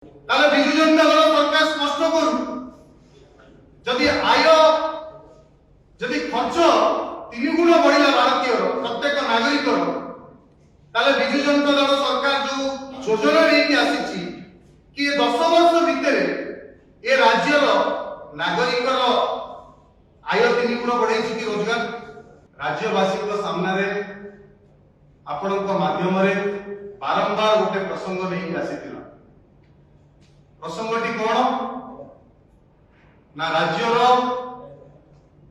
তাহলে বিজু জনতা দল সরকার স্পষ্ট করুন যদি আয় যদি খরচ 3 গুণ বড়িলা ভারতীয়র প্রত্যেক নাগরিকর তাহলে বিজু জনতা দল সরকার যে যোজনা নেইকি আসিছি কি 10 বর্ষ ভিতরে এ রাজ্যর নাগরিকর আয় 3 গুণ বড়াইছি কি রোজগার রাজ্যবাসী সামনে ଆପଣଙ୍କ ମାଧ୍ୟମରେ ବାରମ୍ବାର ଗୋଟେ ପ୍ରସଙ୍ଗ ନେଇକି ଆସିଥିଲା। ପ୍ରସଙ୍ଗଟି କଣ ନା ରାଜ୍ୟର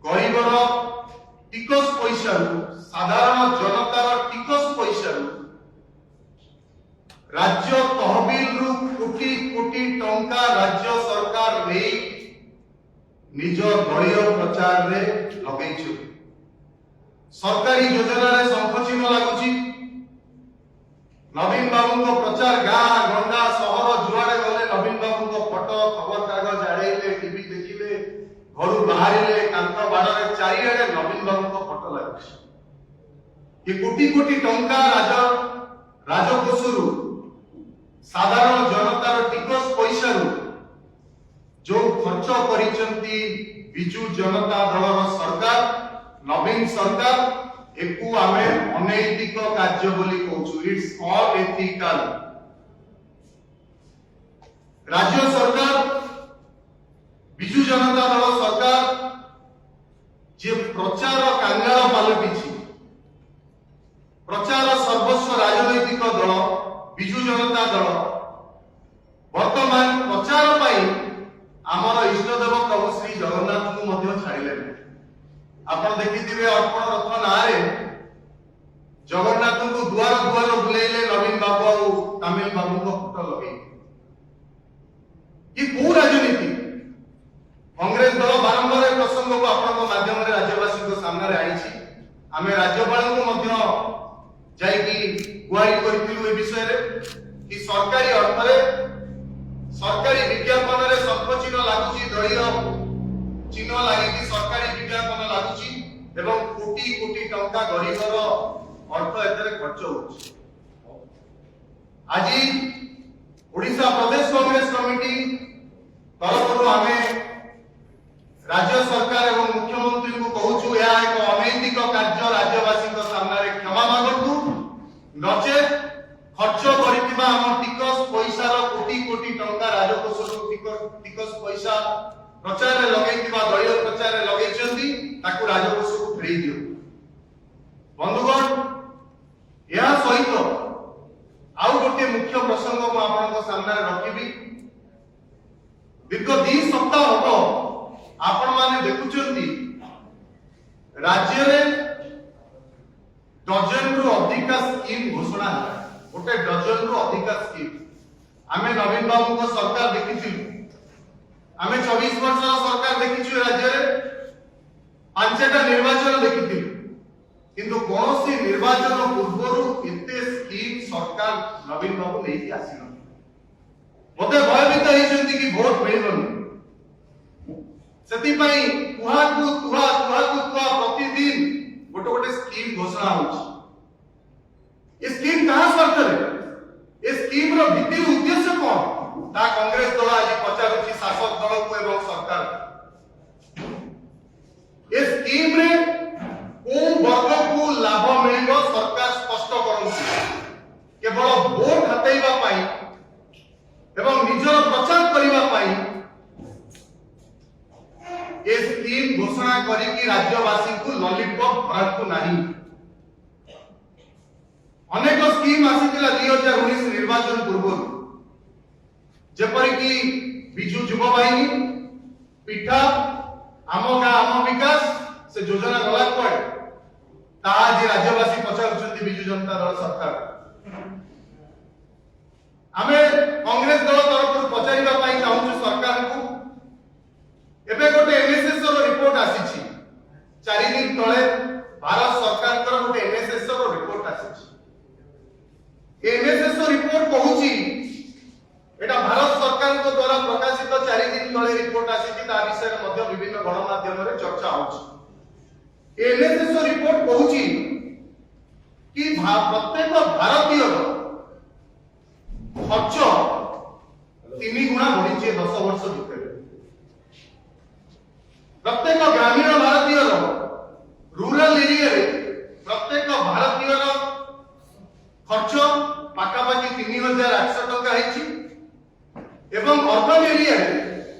ଗରିବର ଟିକସ ପଇସାରୁ ସାଧାରଣ ଜନତାର ଟିକସ ପଇସାରୁ ରାଜ୍ୟ ତହବିଲରୁ କୋଟି କୋଟି ଟଙ୍କା ରାଜ୍ୟ ସରକାର ନେଇ ନିଜ ଦଳୀୟ ପ୍ରଚାରରେ ଲଗେଇଛୁ। सरकारी योजना रे संकोचिन लागुची नवीन बाबू को प्रचार गाँ गंडा सहर जुआड़े गले नवीन बाबू को फोटो खबर कागज आड़ेले टीवी देखिले घर बाहरिले कांत बाड़े चारिआडे नवीन बाबू को फोटो लागुची कि कोटी कोटी टंका राजकोषरु साधारण जनतार टिकस पैसारु जो खर्च करिसंती बिजू जनता दलर सरकार नवीन सरकार एकु आमे अनैतिक कार्य बोली कहूछु। It's unethical. राज्य सरकार बिजू जनता दल सरकार जे प्रचार कांगाल पालटिछि प्रचार सर्वस्व राजनैतिक दल बिजू जनता दल वर्तमान प्रचार पाई आमर इष्टदेव प्रभु श्री जगन्नाथ को मध्य छाड़िले। आपण देखिथिबे अर्पण रथ नारे जगन्नाथ को दुआर दुआर बुलेले नवीन बाबू और तमिल बाबू को फोटो लगे कि को राजनीति कांग्रेस दल बारंबार प्रसंग को आपण माध्यम रे राज्यवासी को सामने रे आइछि। आमे राज्यपाल को मध्य जाई कि गुहारी करथिलु ए विषय रे कि सरकारी अर्थ रे सरकारी विज्ञापन रे संकोचिन लागुची दळीय चिन्ह लागि सरकारी विज्ञापन लागुची एवं कोटी कोटी टंका गरीबर अर्थ एतरे खर्च होछि। आज ओडिशा प्रदेश कांग्रेस कमिटी तरफरु आमे राज्य सरकार एवं मुख्यमंत्री को कहूछु या एक अनैतिक कार्य राज्यवासी को सामने रे क्षमा मागंतु नचे खर्च करितिबा हम टिकस पैसा रो कोटी कोटी टंका राजकोषरु टिकस पैसा प्रचार रे लगैतिबा दलीय प्रचार रे लगैचंती ताकू राजकोष को फेरै दियो। बंधुगण या सहित आउ गोटे मुख्य प्रसंग को आपनक सामने रखिबी। दीर्घ 2 सप्ताह हो आपण माने देखुचंती राज्य रे डजन रु अधिक स्कीम घोषणा है। गोटे डजन रु अधिक स्कीम आमे नवीन बाबू को सरकार देखिथिलु आमे 24 वर्ष सरकार देखिछु राज्य रे 5टा निर्वाचन देखिथिलु किंतु कोनोसी निर्वाचन पूर्वरु एते स्कीम सरकार नवीन बाबू नेकी आसिन मते भयभीत हेचंती कि वोट मिलबनी सेति पई कुहा प्रतिदिन गोटे गोटे स्कीम घोषणा होछि। ए स्कीम कहा स्वार्थ रे ए स्कीम रो भित्ति उद्देश्य कोन ता कांग्रेस दल आज पचारुछि शासक दल को एवं सरकार ए स्कीम रे को वर्ग को लाभ मिलिबो सरकार स्पष्ट करूछि। केवल वोट हटैबा पाई एवं निजर प्रचार करिबा पाई ए स्कीम घोषणा करी कि राज्यवासी को लॉलीपॉप भरतु नाही। अनेक स्कीम आसीतिला 2019 निर्वाचन पूर्व जेपरि कि बिजू युवा बाहिनी पिठा आम गाँ आम विकास से योजना गला कोड ताज राज्यवासी पचारुछंती बिजू जनता दल सरकार आमे कांग्रेस दल तरफ पचारिबा पई चाहूछु सरकार को एबे गोटे एनएसएस रो रिपोर्ट आसीछि 4 दिन तळे भारत सरकार कर गोटे एनएसएस रो रिपोर्ट आसीछि। एनएसएस रो रिपोर्ट कहूछि एटा भारत सरकार को द्वारा प्रकाशित 4 दिन तळे रिपोर्ट आसीछि ता विषय मध्ये विभिन्न गणमाध्यम रे चर्चा होछि। एनएसएस रो रिपोर्ट कहूछि कि प्रत्येक भारतीय खर्च बढ़ी 10 वर्ष भितर प्रत्येक ग्रामीण भारतीय रूरल एरिया रे प्रत्येक भारतीय खर्च पाखापाखि 3800 टका है एवं अर्बन एरिया रे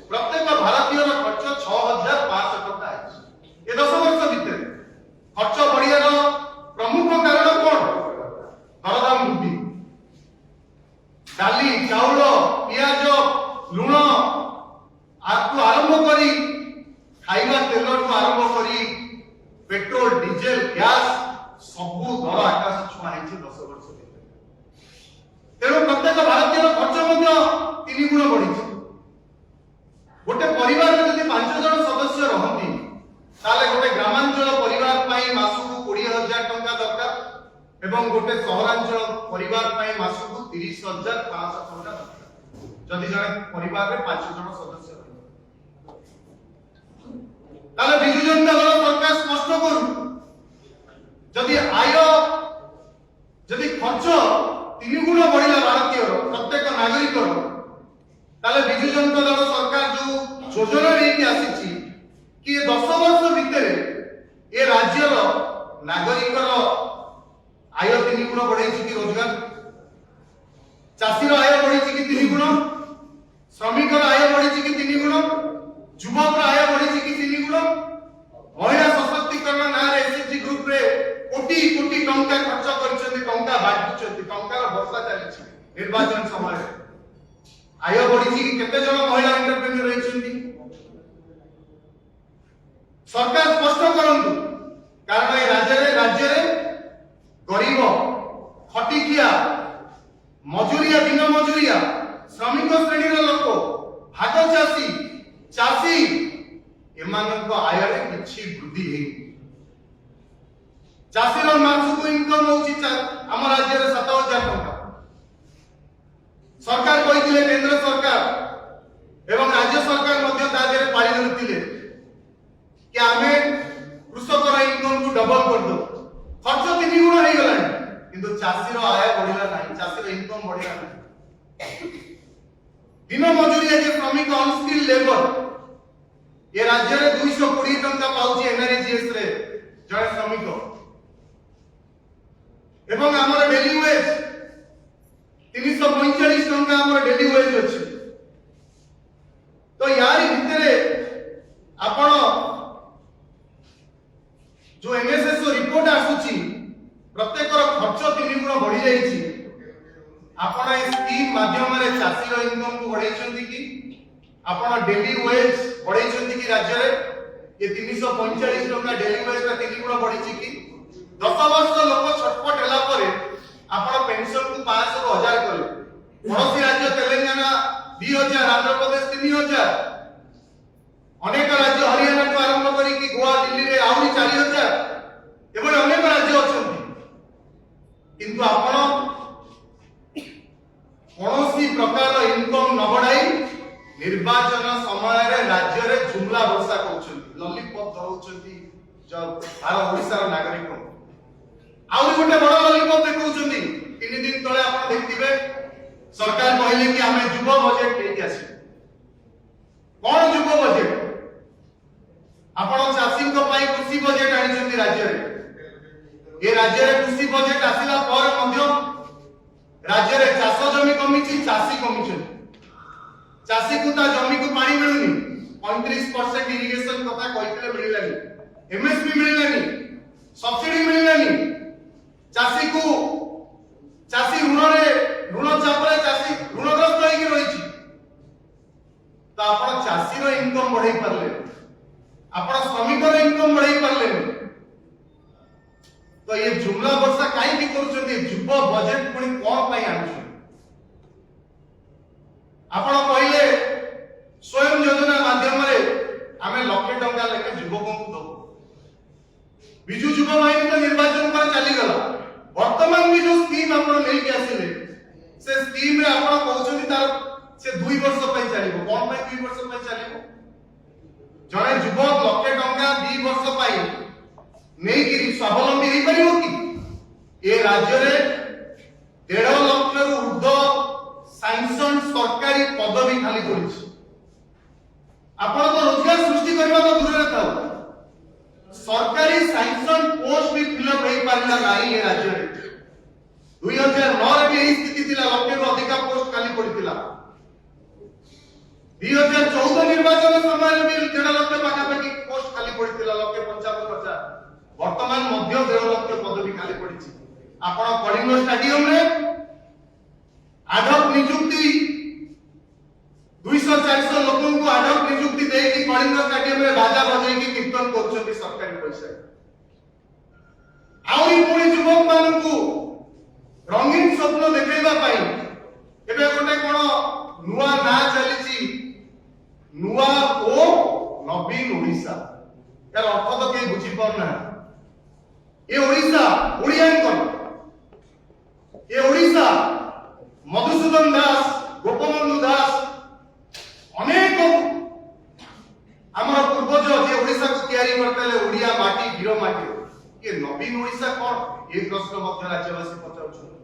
प्रत्येक भारतीय खर्च 6500 टका है। ये 10 वर्ष भितर खर्च बढ़िया प्रमुख कारण कौन? दरदाम वृद्धि, डाली चाउल पियाज लुण आपको आरंभ करी खाइबा तेल आरंभ करी पेट्रोल डीजेल गैस सबू दर आकाश छुआ है 10 वर्ष भितर। तेणु प्रत्येक भारतीय खर्च 3 गुण बढ़ी। गोटे परिवार में यदि 5 जन सदस्य रहती ताले गोटे ग्रामांचल परिवार पाई मासकु 20,000 टंका दरकार एवं गोटे सहरांचल परिवार पाई मासकु 30,500 टंका दरकार जदि जने परिवार में 5 जन सदस्य रहते। ताले बिजु जनता दल सरकार स्पष्ट करू जदि आय जदि खर्च 3 गुण बढ़िला भारतीय प्रत्येक नागरिक ताले बिजु जनता दल सरकार जो योजना लेके आसी कि 10 वर्ष भितर ए राज्यर नागरिक आय 3 गुण बढ़े कि रोजगार चाषीर आय बढ़ी कि 3 गुण श्रमिक आय बढ़ी कि 3 गुण युवक आय बढ़ी कि 3 गुण महिला सशक्तिकरण ना एसएचजी ग्रुप रे कोटी कोटी टंका खर्च करछथि टंका बांटुछथि टंकार वर्षा चलिछि निर्वाचन समय आय बढ़ी कि केते जन महिला एंटरप्रेन्योर रहिछथि सरकार स्पष्ट करंतु कारण ए राज्य रे गरीब खटिकिया मजूरिया दिन मजूरिया श्रमिक श्रेणी लोक भाग चाषी एमानक आय रे किछि वृद्धि हे चाषीर मासको इनकम होछि हम राज्य रे 7,000 टका सरकार कहिथिले केंद्र सरकार एवं राज्य सरकार मध्ये तादेरे पाळी धरथिले कि आमे कृषकर इनकम को डबल कर दो खर्च 3 गुण हे गलानी किंतु चाषीर आय बढ़िला नाही चाषीर इनकम बढ़िला नाही दिन मजूरी जे श्रमिक अनस्किल लेबर ये राज्य रे 220 टंका पाउची एनआरजीएस रे जय श्रमिक एवं हमर डेली वेज 345 टंका हमर डेली वेज अछि तो यारी भितरे आपण जो एनएसएस रिपोर्ट आसुची प्रत्येक खर्च 3 गुण बढ़ी जाइछि आपण ए स्कीम माध्यम रे चाषी रो इनकम को बढ़ाइछंती कि आपण डेली वेज बढ़ाइछंती कि राज्य रे ये 345 टका डेली वेज रा 3 गुण बढ़िछि कि 10 वर्ष लोक छटपट होला परे आपण पेंशन को 500 रो 1000 करले पड़ोसी राज्य तेलंगाना 2000 आंध्र प्रदेश 3000 अनेक राज्य हरियाणा को आरंभ करी कि गोवा दिल्ली रे आउरी 4000 एबोले अनेक राज्य अछंती किंतु आपण कोनोसी प्रकार इनकम न बढ़ाई निर्वाचन समय रे राज्य रे जुमला वर्षा करछंती लॉलीपॉप धरउछंती जब भारत ओडिसा रो नागरिक आउरी गोटे बड़ लॉलीपॉप देखउछंती 3 दिन तळे आपण देखथिबे सरकार कहले कि हमें युवा बजट लेके आसी कोन युवा बजट आपण चाषी को पाई कृषि बजट आनिछंती राज्य रे ए राज्य रे कृषि बजट आसिला पर मध्य राज्य रे चाष जमी कमिछि चाषी कमिछंती चाषी को ता जमी को पानी मिलुनी 35% इरिगेशन कथा कहितले मिलिलानी एमएसपी मिलिलानी सब्सिडी मिलिलानी चाषी ऋण रे ऋण चाप रे चाषी ऋणग्रस्त होई कि रहिछि तो आपण चाषी रो इनकम बढ़ाई परले आपण श्रमिक रो इनकम बढ़ाई परले तो ये जुमला वर्षा काई की करूछंती युवा बजट पुनी कोन पई आनुछ आपण कहले स्वयं योजना माध्यम रे हमें लाख टंका लेके युवकों को दो बिजु युवा बाहिनी तो निर्वाचन पर चली गला वर्तमान में जो स्कीम आपण ले के आसिले से स्कीम रे आपण कहउछंती तार से 2 वर्ष पई चलिबो कोन पई 2 वर्ष पई चलिबो जने युवक लाख टंका 2 वर्ष पई नहीं कि स्वावलंबी हो परियो कि ए राज्य रे 1.5 लाख रु ऊर्ध्व सैंक्शन सरकारी पदवी खाली पड़ी आपण तो रोजगार सृष्टि करबा तो दूर थाउ सरकारी सैंक्शन पोस्ट भी फिलअप होई पारला नाही ए राज्य रे 2009 रे भी एही स्थिति थिला लक्षे रो अधिक पोस्ट खाली पड़ितिला 2014 निर्वाचन समय रे भी 1.5 लाख पाखापाखि पोस्ट खाली पड़ितिला 1,55,000 वर्तमान मध्य 1.5 लाख पदवी खाली पड़िछि आपण कलिंग स्टेडियम रे आडक नियुक्ति 200-400 लोगों को आडक नियुक्ति देकी कलिंग स्टेडियम रे बाजा बजाई की कीर्तन करछथि सरकारी पैसा आउरी पुणी युवक मानकू रंगीन स्वप्न देखैबा पाई एबे गोटे कोन नुवा ना चलीची नुवा ओ नवीन ओडिसा यार अर्थ तो के बुझी पारना ए ओडिसा ओडियान कोन ए ओडिसा मधुसूदन दास गोपबंधु दास अनेक आमर पूर्वज जे ओडिसा को तैयारी करतेले ओडिया माटी वीर माटी ये नवीन ओडिसा कोन ये प्रश्न मध्य राज्यवासी पचाउछ